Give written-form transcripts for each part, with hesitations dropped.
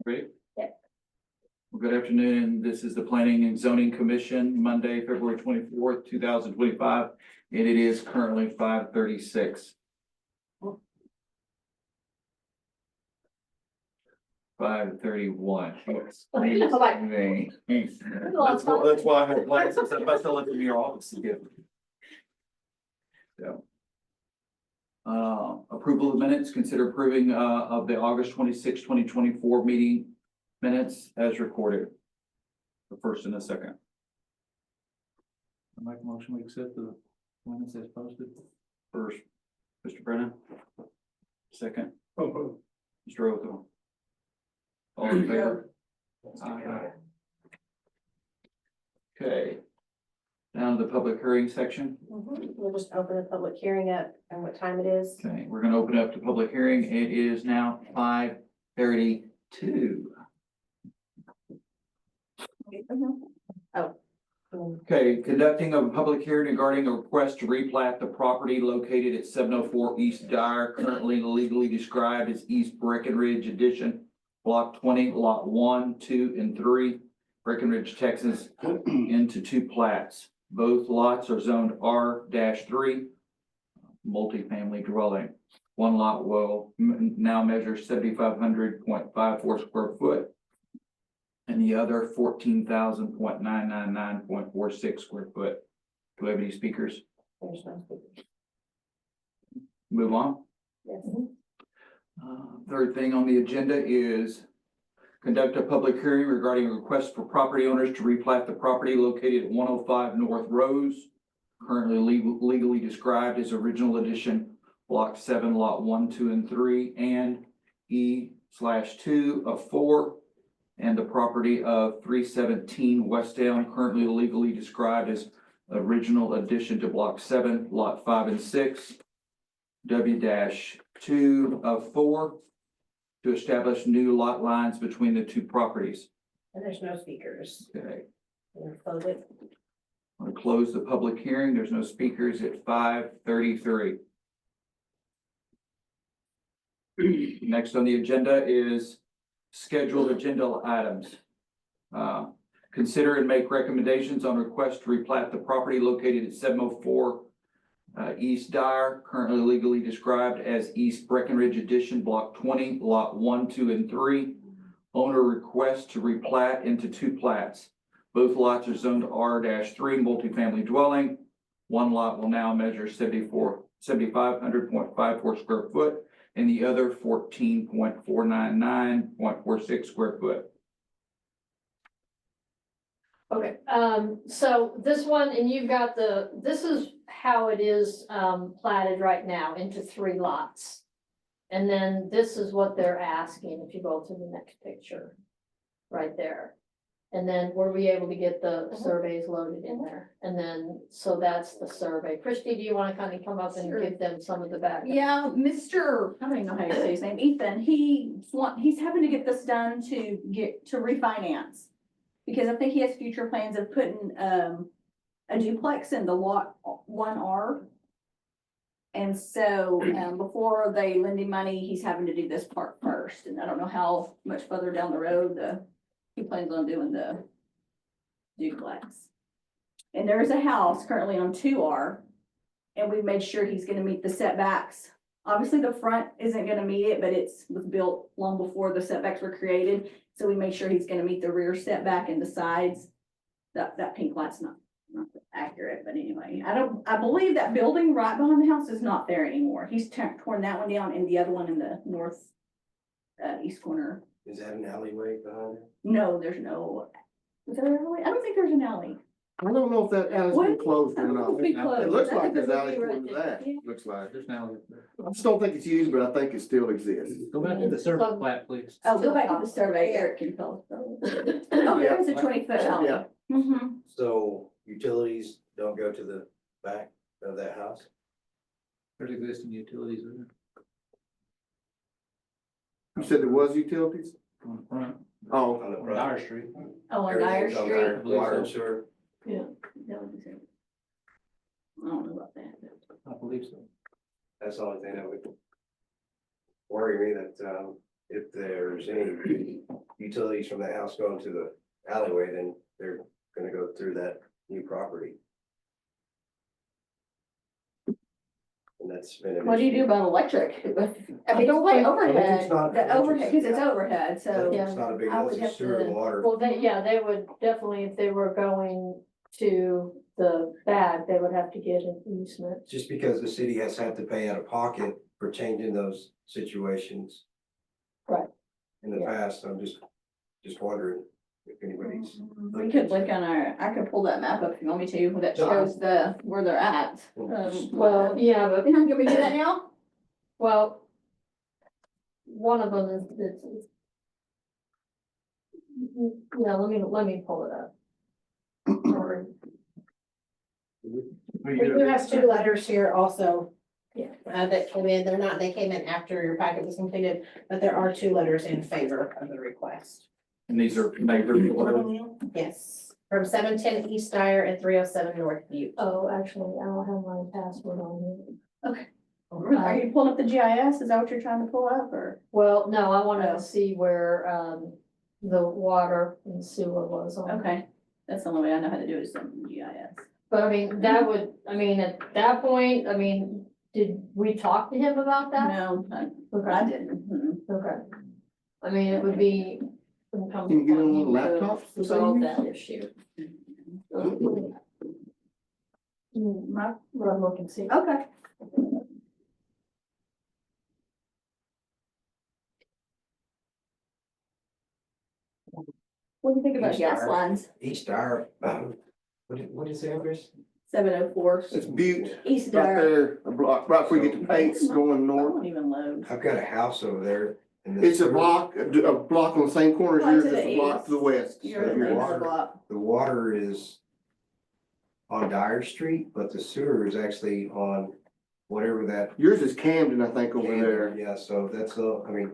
Ready? Yeah. Well, good afternoon. This is the Planning and Zoning Commission, Monday, February 24th, 2025, and it is currently 5:36. 5:31. That's why I have glasses. I must have looked in your office again. So. Approval of minutes, consider approving of the August 26, 2024 meeting minutes as recorded. The first and the second. I make a motion, we accept the minutes as posted. First, Mr. Brennan. Second. Mr. Othel. All in favor? Aye. Okay. Down to the public hearing section. We'll just open the public hearing up and what time it is. Okay, we're gonna open up the public hearing. It is now 5:32. Oh. Okay, conducting a public hearing regarding a request to replat the property located at 704 East Dyer, currently legally described as East Breckenridge Edition, Block 20, Lot 1, 2, and 3, Breckenridge, Texas, into two plats. Both lots are zoned R-3, multifamily dwelling. One lot will now measure 7,500.54 square foot, and the other 14,999.46 square foot. Do we have any speakers? There's no speakers. Move on. Yes. Third thing on the agenda is conduct a public hearing regarding a request for property owners to replat the property located at 105 North Rose, currently legally described as Original Edition, Block 7, Lot 1, 2, and 3, and E/2 of 4, and the property of 317 West Elm, currently legally described as Original Addition to Block 7, Lot 5 and 6, W-2 of 4, to establish new lot lines between the two properties. And there's no speakers. Okay, We'll close it. I'm going to close the public hearing. There's no speakers at 5:33. Next on the agenda is scheduled agenda items. Consider and make recommendations on request to replat the property located at 704 East Dyer, currently legally described as East Breckenridge Edition, Block 20, Lot 1, 2, and 3. Owner request to replat into two plats. Both lots are zoned R-3 multifamily dwelling. One lot will now measure 7,500.54 square foot, and the other 14.499.46 square foot. Okay, so this one, and you've got this is how it is platted right now into three lots. And then this is what they're asking, if you go to the next picture, right there. And then were we able to get the surveys loaded in there? And then, so that's the survey. Christy, do you want to kind of come up and give them some of the background? Yeah, Mr. I don't even know how to say his name, Ethan, he's having to get this done to refinance. Because I think he has future plans of putting, a duplex in the lot 1R. And so, before they lend him money, he's having to do this part first, and I don't know how much further down the road, he plans on doing the duplex. And there is a house currently on 2R, and we made sure he's gonna meet the setbacks. Obviously, the front isn't gonna meet it, but was built long before the setbacks were created. So we made sure he's gonna meet the rear setback and the sides. That pink light's not accurate, but anyway, I believe that building right behind the house is not there anymore. He's torn that one down and the other one in the north, east corner. Is that an alleyway behind it? No, there's no, is there an alley? I don't think there's an alley. I don't know if that alley's been closed or not. It'll be closed. It looks I like think there's it'll alley be right going to there. that, Yeah. looks like. There's now. I just don't think it's used, but I think it still exists. Go back to the survey plat, please. Oh, go back to the survey, Eric can tell us. Oh, there is a 20-foot alley. Yeah. Mm-hmm. So utilities don't go to the back of that house? There's existing utilities there. You said there was utilities? On the front. Oh, On the On front? Dyer Street. Oh, on Dyer Everything's on Street. there, water and sewer? Yeah. That was it. I don't know about that. I believe so. That's the only thing that would worry me, that if there's any utilities from that house going to the alleyway, then they're gonna go through that new property. And that's been an What do you do issue. about electric? I mean, don't wait, think- overhead, not- the overhead, cause it's yeah. overhead, so. Yeah. It's not a big, I would that's a have sewer to- and water. Well, they would definitely, if they were going to the back, they would have to get an easement. Just because the city has had to pay out of pocket for changing those situations. Right. In the Yeah. past, I'm just wondering if anybody's. We could look on I could pull that map up if you want me to, that shows where they're at. Well, yeah, but, Can we do that now? well, one of them is. Yeah, let me pull it up. Sorry. We do have two letters here also. Yeah. That came in, they came in after your packet was completed, but there are two letters in favor of the request. And these are neighbors. Yes, from 710 East Dyer and 307 North Butte. Oh, actually, I don't have my password on here. Are you pulling up the GIS? Is that what you're trying to pull up, or? Well, no, I wanted Oh. to see where, the water and sewer was on. Okay, that's the only way I know how to do it is from GIS. But I mean, that would, I mean, at that point, I mean, did we talk to him about that? No, I didn't. Mm-mm. Okay. I mean, it would be. Can you get on one of the laptops? Resolve that issue. My- Run, look and see. Okay. What do you think about East gas Dyer. lines? East Dyer, what is the address? 704 It's Butte, East right Dyer. there, a block, right before you get to Pates going That north. won't even load. I've got a house over there. and the It's a sewer- block on the same corner as Right yours, to the just a block east. to the west. You're So in your the water- block. The water is on Dyer Street, but the sewer is actually on whatever that. Yours is Camden, I think, over there. Yeah, so that's, I mean,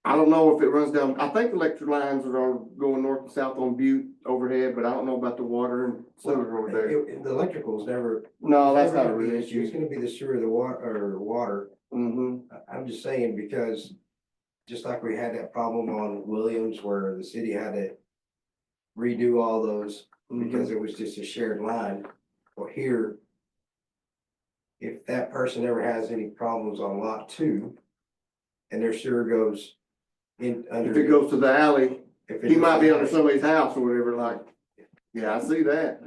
I don't know if it runs down, I think electric lines are going north and south on Butte overhead, but I don't know about the water and sewer over there. the electrical's never. No, that's never not a gonna be real an issue. It's issue. gonna be the sewer, the water. Mm-hmm. I'm just saying because just like we had that problem on Williams where the city had to redo all those because it was just a shared line. Well, here, if that person ever has any problems on lot 2 and their sewer goes in under. If it goes to the alley, if it he might be goes- under somebody's house or whatever, like, yeah, I see that.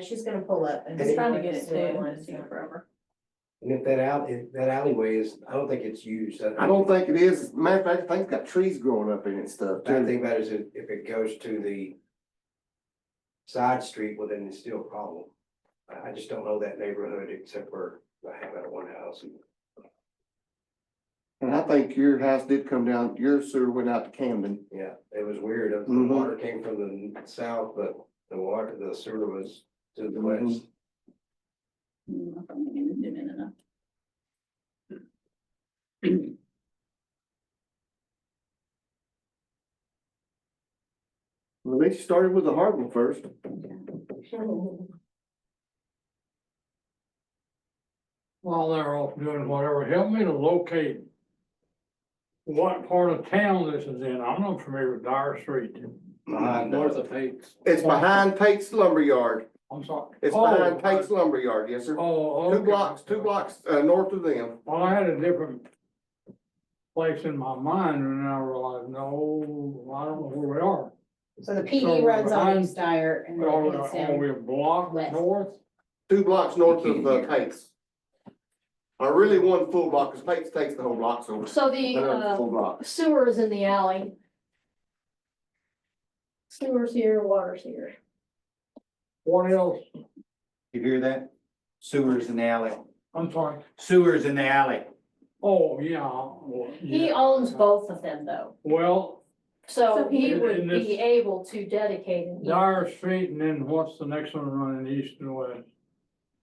She's gonna pull up. I was trying to get it too. It's taking forever. And if that alleyway is, I don't think it's used. I don't think it is. Matter of fact, I think it's got trees growing up in it and stuff. Bad too. thing about it is if it goes to the side street, well, then it's still a problem. I just don't know that neighborhood except for I have that one house. And I think your house did come down, your sewer went out to Camden. Yeah, it was weird. The Mhm. water came from the south, but the sewer was to the west. I don't think it did it enough. Well, they started with the hard one first. While they're off doing whatever, help me to locate what part of town this is in. I'm not familiar with Dyer Street. North of Pates. It's behind Pate's lumberyard. I'm sorry. It's Oh, behind Pate's lumberyard, yes, sir. Oh, Two okay. blocks, north of them. Well, I had a different place in my mind and then I realized, no, I don't know where we are. So the So PD we're runs on behind- East Dyer and then Are we, it's are we down. a block west. north? 2 blocks north of Pate's. Or really 1 full block, because Pate's takes the whole block, so. So the, Another full block. sewer is in the alley. Sewer's here, water's here. What else? You hear that? Sewers in the alley. I'm sorry. Sewers in the alley. Oh, yeah. Well, He yeah. owns both of them though, Well, so So he in would this- be able to dedicate an easement. Dyer Street and then what's the next one running east and west?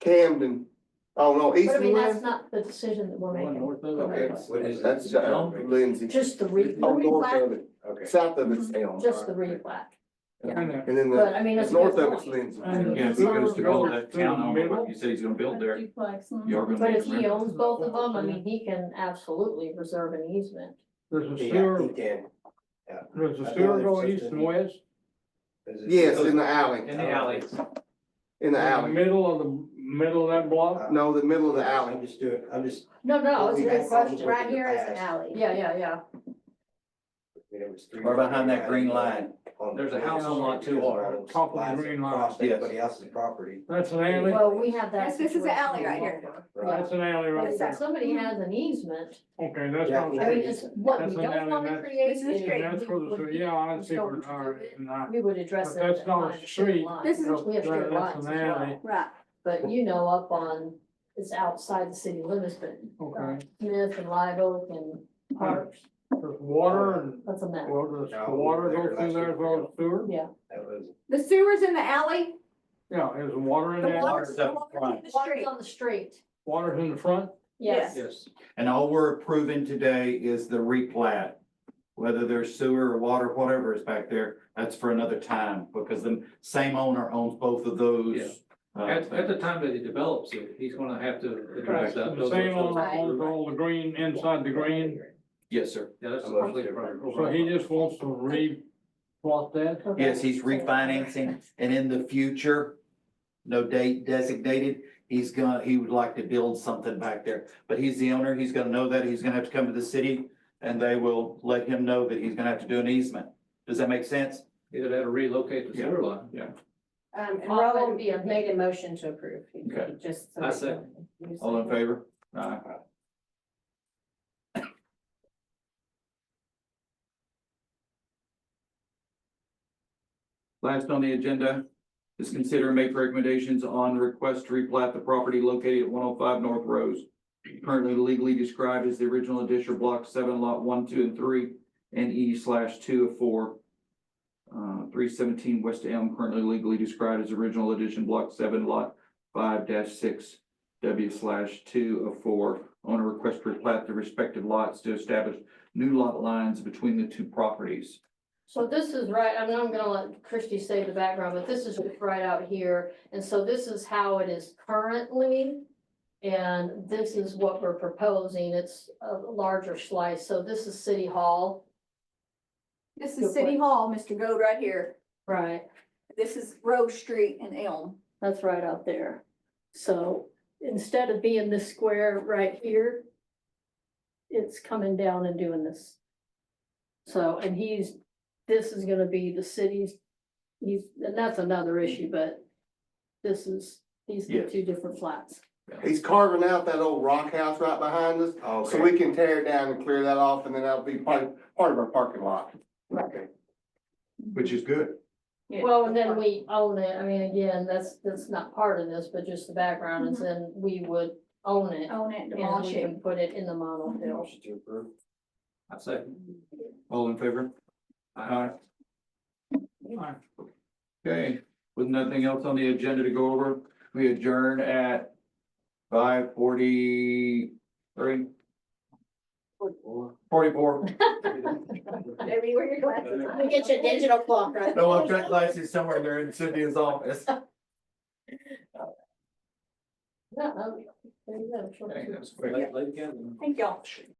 Camden. Oh, no, east But I and mean, that's west. not the decision that we're making. Okay, what is That's it? Lindsay. Just the Oh, north replat, of it. Okay. South of it's Elm. just the replat. And And then But I mean, it's a north good of it's point. Lindsay. Yeah, if he goes to build that town home, what you said he's gonna build there, Duplex. you're gonna. But make if he rent. owns both of them, I mean, he can absolutely reserve an easement. Does the Yeah, sewer, he can. does the I sewer know go it's east just and a- west? Is it- Yes, in the alley, In the alley. in the In alley. middle of that block? No, the middle of the alley. I'm just doing, I'm just, No, no, it's a We had good problems question. with- Right here is an alley. Yeah, yeah, yeah. there was three. Or behind that green line. There's a house on lot 2 Because top of the lines green line. across Yes. everybody else's property. That's an alley? Well, we have that. Yes, this is an alley situation right here. over. That's an alley But right if there. somebody has an easement, Okay, that's Yeah, not. I mean, it's what That's we an don't alley, wanna that's- create. This is a is street. That's for the, we sewer. would- Yeah, I see so where, we all right, and I- We would address But it. that's at not a line, shared street. line. This is- We have shared That's lines an as well. alley. Right. But you know, up on, it's outside the city limits, but Okay, Smith and Live Oak and Parks, there's water and, that's a mess. well, does No, the water there, go through that's there as well as sewer? Yeah. That was, The sewer's in the alley. Yeah, is the water in The there? water's up water's front. in the Water's street. on the street, Water's in the front? yes. Yes. And all we're approving today is the replat. Whether there's sewer or water, whatever is back there, that's for another time, because the same owner owns both of those. At the time that he develops it, he's gonna have to address that. The same owner Right. owns all the green, inside the green, Yes, sir. Yeah, that's I'm not completely sure. right. so he just wants to re-plot that? Okay. Yes, he's refinancing, and in the future, no date designated, he would like to build something back there. But he's the owner, he's gonna know that, he's gonna have to come to the city, and they will let him know that he's gonna have to do an easement. Does that make sense? He'd have to relocate the sewer line. Yeah. And Well, that Roland would be a- made a motion to approve. He- Okay. he just. I second. You All in second. favor? Aye. Last on the agenda is consider and make recommendations on request to replat the property located at 105 North Rose. Currently legally described as the original addition block 7, lot 1, 2, and 3, and E/2 of 4. 317 West Elm, currently legally described as original addition block 7, lot 5-6, W/2 of 4. Owner request to replat the respective lots to establish new lot lines between the two properties. So this is right, I mean, I'm gonna let Christie say the background, but this is just right out here, and so this is how it is currently. And this is what we're proposing, it's a larger slice, so this is City Hall. This is City Hall, Mr. Gold, right here. Right. This is Rose Street and Elm. That's right out there. So instead of being this square right here, it's coming down and doing this. So, and this is gonna be the city's, and that's another issue, but these are Yes. two different flats. He's carving out that old rock house right behind us, so okay, we can tear it down and clear that off, and then that'll be part of our parking lot. okay. Which is good. Yeah. Well, and then we own it, I mean, again, that's not part of this, but just the background is then we would own it. Own it, And demolish we it. can put it in the monofill. Motion to approve. I second. All in favor? Aye. Okay, with nothing else on the agenda to go over, we adjourn at 5:43. 44. Maybe you wear your glasses. Let me get you a digital clock, right? No, I've got glasses somewhere there in Cynthia's office. Yeah, there you go. Okay, that's Late again. Thank y'all.